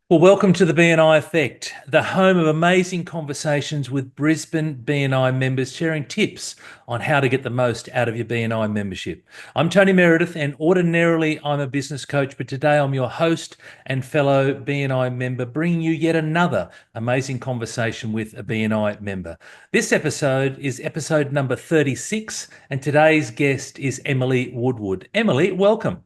Well, welcome to the BNI Effect, the home of amazing conversations with Brisbane BNI members sharing tips on how to get the most out of your BNI membership. I'm Tony Meredith, and ordinarily I'm a business coach, but today I'm your host and fellow BNI member, bringing you yet another amazing conversation with a BNI member. This episode is episode number 36, and today's guest is Emily Woodward. Emily, welcome.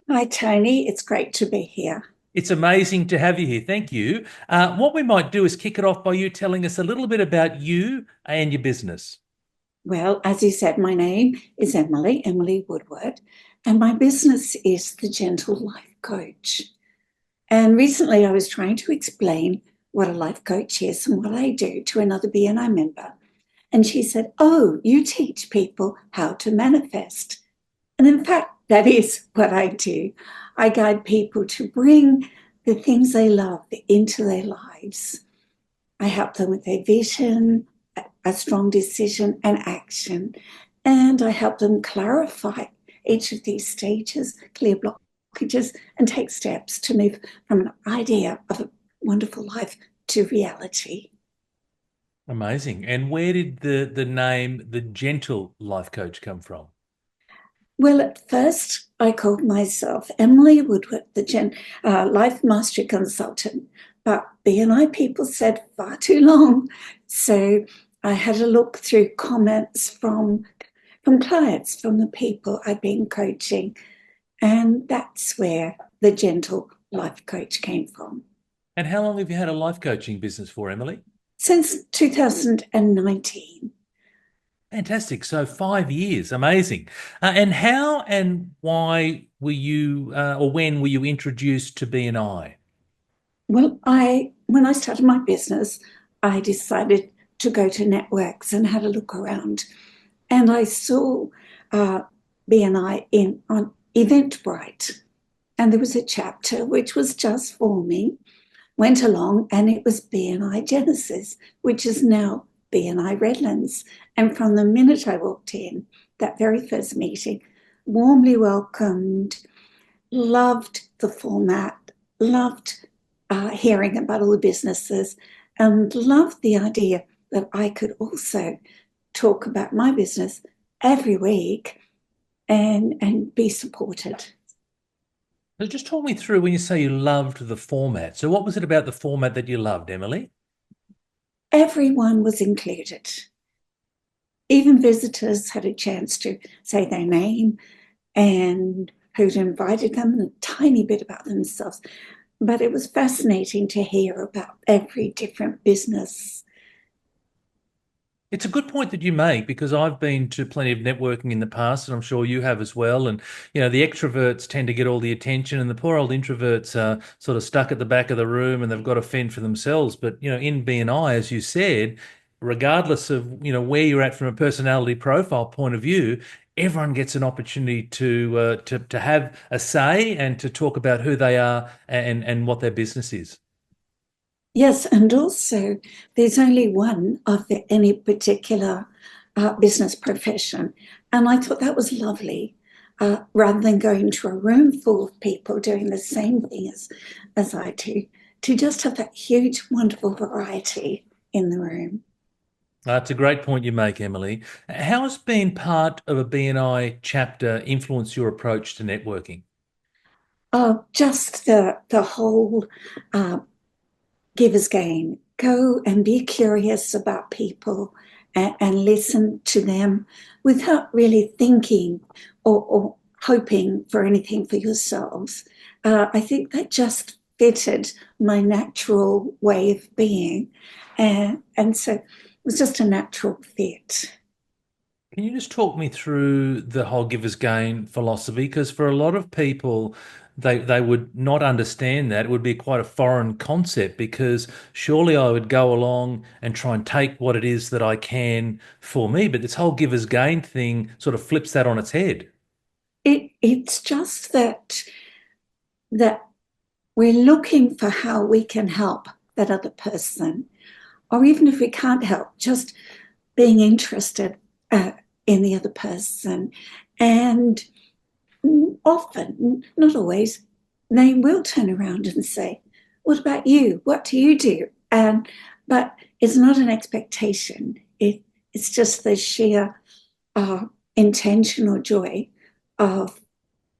Hi, Tony. It's great to be here. It's amazing to have you here. Thank you. What we might do is kick it off by you telling us a little bit about you and your business. Well, as you said, my name is Emily Woodward, and my business is the Gentle Life Coach. And recently I was trying to explain what a life coach is and what I do to another BNI member. And she said, "Oh, you teach people how to manifest." And in fact, that is what I do. I guide people to bring the things they love into their lives. I help them with their vision, a strong decision and action. And I help them clarify each of these stages, clear blockages, and take steps to move from an idea of a wonderful life to reality. Amazing. And where did the name the Gentle Life Coach come from? Well, at first, I called myself Emily Woodward, the Life Mastery Consultant, but BNI people said far too long. So I had a look through comments from clients, from the people I'd been coaching, and that's where the Gentle Life Coach came from. And how long have you had a life coaching business for, Emily? Since 2019. Fantastic. So 5 years. Amazing. And how and why were you, or when were you introduced to BNI? Well, when I started my business, I decided to go to networks and had a look around. And I saw BNI on Eventbrite. And there was a chapter which was just for me, went along, and it was BNI Genesis, which is now BNI Redlands. And from the minute I walked in, that very first meeting, warmly welcomed, loved the format, loved hearing about all the businesses, and loved the idea that I could also talk about my business every week and be supported. So just talk me through when you say you loved the format. So what was it about the format that you loved, Emily? Everyone was included. Even visitors had a chance to say their name and who'd invited them and a tiny bit about themselves. But it was fascinating to hear about every different business. It's a good point that you make because I've been to plenty of networking in the past, and I'm sure you have as well. And, the extroverts tend to get all the attention, and the poor old introverts are sort of stuck at the back of the room and they've got to fend for themselves. But, in BNI, as you said, regardless of, where you're at from a personality profile point of view, everyone gets an opportunity to have a say and to talk about who they are and what their business is. Yes, and also there's only one of any particular business profession. And I thought that was lovely, rather than going to a room full of people doing the same thing as I do, to just have that huge, wonderful variety in the room. That's a great point you make, Emily. How has being part of a BNI chapter influenced your approach to networking? Just the whole giver's gain. Go and be curious about people and listen to them without really thinking or hoping for anything for yourselves. I think that just fitted my natural way of being. And so it was just a natural fit. Can you just talk me through the whole giver's gain philosophy? Because for a lot of people, they would not understand that. It would be quite a foreign concept because surely I would go along and try and take what it is that I can for me. But this whole giver's gain thing sort of flips that on its head. It's just that we're looking for how we can help that other person, or even if we can't help, just being interested in the other person. And often, not always, they will turn around and say, what about you? What do you do? But it's not an expectation. It's just the sheer uh, intention or joy of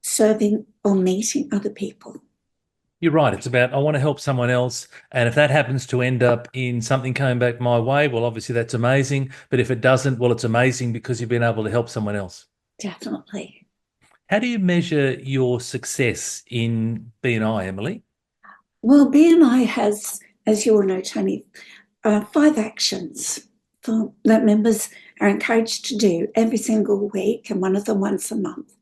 serving or meeting other people. You're right. It's about I want to help someone else. And if that happens to end up in something coming back my way, well, obviously that's amazing. But if it doesn't, well, it's amazing because you've been able to help someone else. Definitely. How do you measure your success in BNI, Emily? Well, BNI has, as you all know, Tony, 5 actions that members are encouraged to do every single week, and one of them once a month.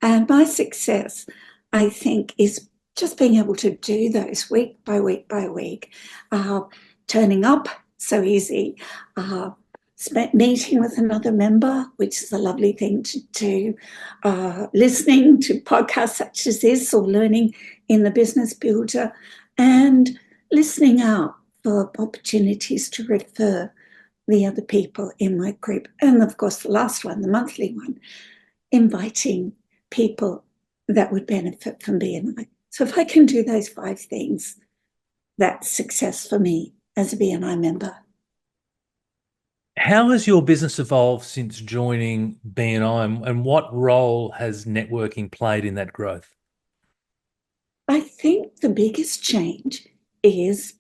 And my success, I think, is just being able to do those week by week by week. Uh, Turning up, so easy. Uh, Meeting with another member, which is a lovely thing to do. Listening to podcasts such as this or learning in the Business Builder, and listening out for opportunities to refer the other people in my group. And of course, the last one, the monthly one, inviting people that would benefit from BNI. So if I can do those 5 things, that's success for me as a BNI member. How has your business evolved since joining BNI and what role has networking played in that growth? I think the biggest change is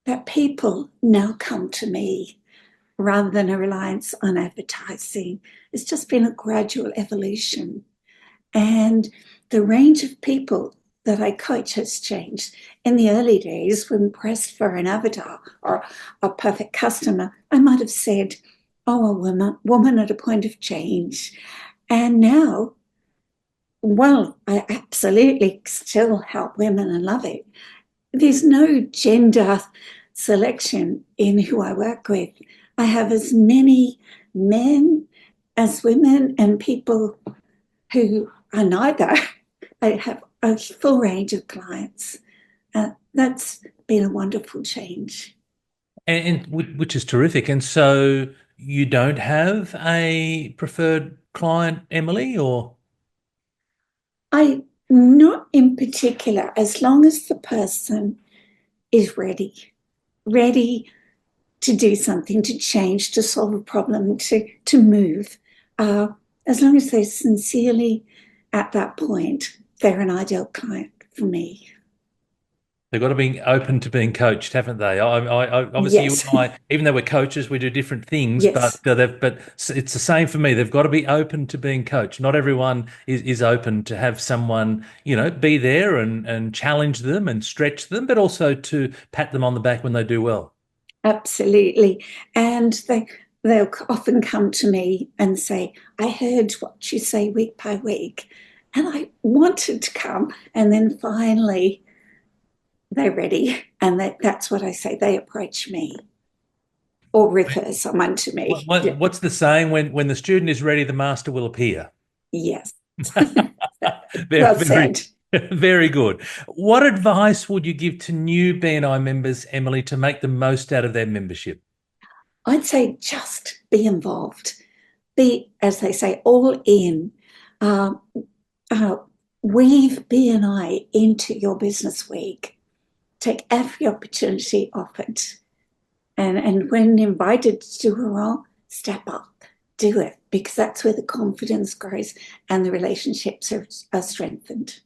that people now come to me rather than a reliance on advertising. It's just been a gradual evolution. And the range of people that I coach has changed. In the early days, when pressed for an avatar or a perfect customer, I might have said, oh, a woman at a point of change. And now, well, I absolutely still help women and love it. There's no gender selection in who I work with. I have as many men as women and people who are neither. I have a full range of clients. That's been a wonderful change. Which is terrific. And so you don't have a preferred client, Emily, or? I not in particular, as long as the person is ready to do something, to change, to solve a problem, to move. Uh, as long as they're sincerely at that point, they're an ideal client for me. They've got to be open to being coached, haven't they? Obviously, you and Yes, I, even though we're coaches, we do different things, yes, but it's the same for me. They've got to be open to being coached. Not everyone is open to have someone, be there and challenge them and stretch them, but also to pat them on the back when they do well. absolutely. And they'll often come to me and say, I heard what you say week by week, and I wanted to come. And then finally, they're ready. And that's what I say. They approach me or refer someone to me. Yeah. What's the saying? When the student is ready, the master will appear. Yes. Very, Well very, said. very good. What advice would you give to new BNI members, Emily, to make the most out of their membership? I'd say just be involved. Be, as they say, all in. Uh, uh, Weave BNI into your business week. Take every opportunity offered. And when invited to do a role, step up, do it, because that's where the confidence grows and the relationships are strengthened.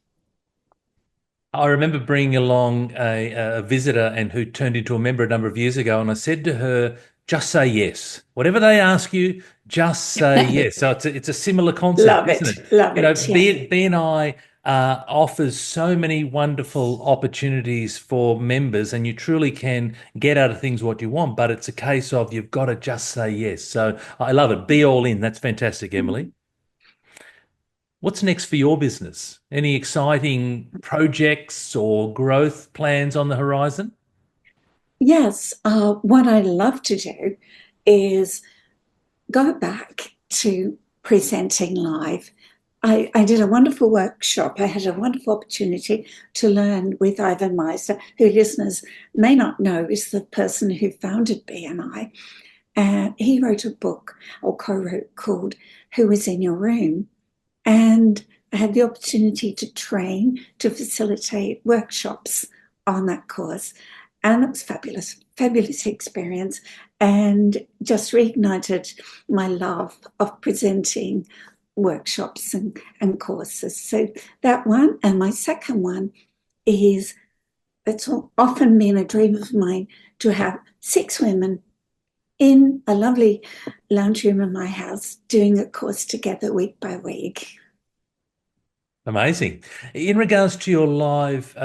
I remember bringing along a visitor and who turned into a member a number of years ago, and I said to her, "Just say yes. Whatever they ask you, just say yes." So it's a similar concept, Love isn't it. it? Love You know, it. Yeah. BNI offers so many wonderful opportunities for members, and you truly can get out of things what you want. But it's a case of you've got to just say yes. So I love it. Be all in. That's fantastic, Emily. What's next for your business? Any exciting projects or growth plans on the horizon? Yes. What I love to do is go back to presenting live. I did a wonderful workshop. I had a wonderful opportunity to learn with Ivan Meiser, who listeners may not know is the person who founded BNI. And he wrote a book or co-wrote called Who is in Your Room? And I had the opportunity to train, to facilitate workshops on that course. And it was fabulous, fabulous experience, and just reignited my love of presenting workshops and courses. So that one, and my second one is, it's often been a dream of mine to have 6 women in a lovely lounge room in my house doing a course together week by week. Amazing. In regards to your live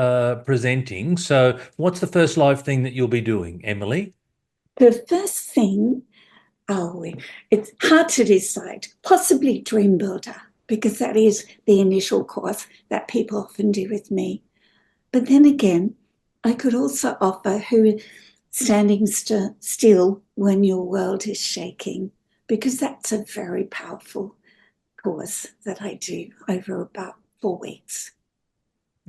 presenting, so what's the first live thing that you'll be doing, Emily? The first thing, oh, it's hard to decide, possibly Dream Builder, because that is the initial course that people often do with me. But then again, I could also offer who standing still when your world is shaking, because that's a very powerful course that I do over about 4 weeks.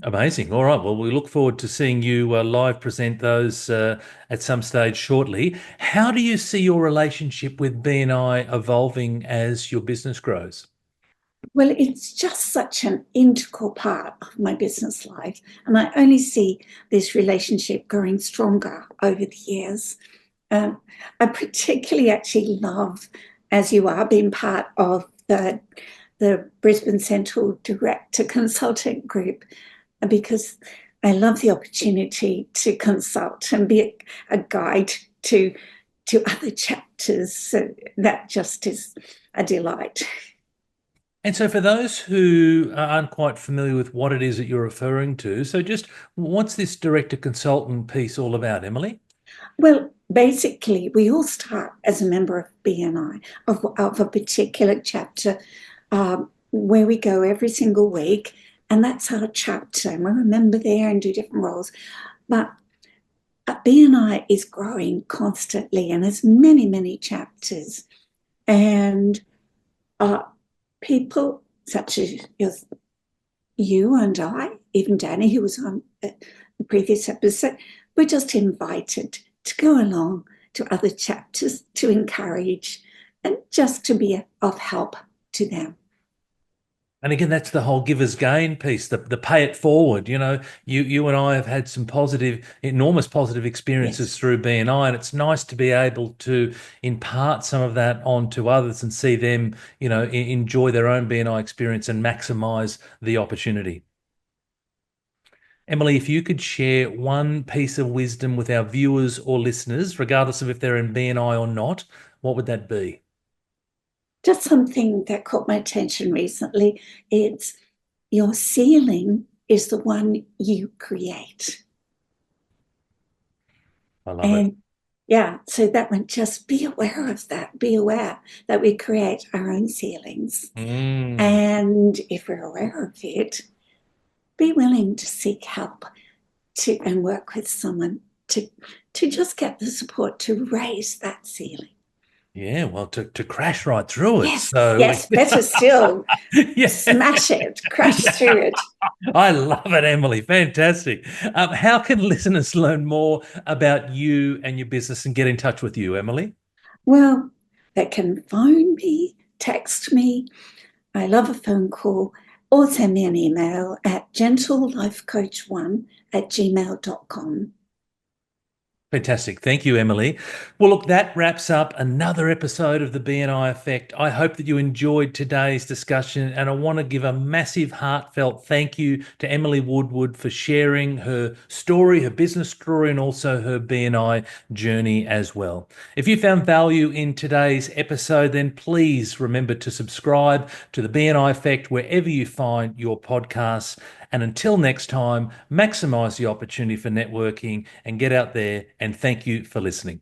Amazing. All right. Well, we look forward to seeing you live present those at some stage shortly. How do you see your relationship with BNI evolving as your business grows? Well, it's just such an integral part of my business life. And I only see this relationship growing stronger over the years. Um, I particularly actually love, as you are, being part of the Brisbane Central Director Consultant Group, because I love the opportunity to consult and be a guide to other chapters. So that just is a delight. And so, for those who aren't quite familiar with what it is that you're referring to, so just what's this director consultant piece all about, Emily? Well, basically, we all start as a member of BNI, of a particular chapter, where we go every single week, and that's our chapter. And we're a member there and do different roles. But BNI is growing constantly and has many, many chapters. And uh, people such as you and I, even Danny, who was on the previous episode, we're just invited to go along to other chapters to encourage and just to be of help to them. And again, that's the whole givers gain piece, the pay it forward. You and I have had some enormous positive experiences Yes. through BNI, and it's nice to be able to impart some of that onto others and see them, enjoy their own BNI experience and maximize the opportunity. Emily, if you could share one piece of wisdom with our viewers or listeners, regardless of if they're in BNI or not, what would that be? Just something that caught my attention recently. It's your ceiling is the one you create. I love it. And yeah, so that one, just be aware of that. Be aware that we create our own ceilings. Mm. And if we're aware of it, be willing to seek help and work with someone to just get the support to raise that ceiling. Yeah, well, to crash right through it. Yes, So, yes, better still, yeah, smash it, crash through it. I love it, Emily. Fantastic. How can listeners learn more about you and your business and get in touch with you, Emily? Well, they can phone me, text me. I love a phone call, or send me an email at gentllifecoach1@gmail.com. Fantastic. Thank you, Emily. Well, look, that wraps up another episode of the BNI Effect. I hope that you enjoyed today's discussion, and I want to give a massive heartfelt thank you to Emily Woodward for sharing her story, her business story, and also her BNI journey as well. If you found value in today's episode, then please remember to subscribe to the BNI Effect wherever you find your podcasts. And until next time, maximize the opportunity for networking and get out there. And thank you for listening.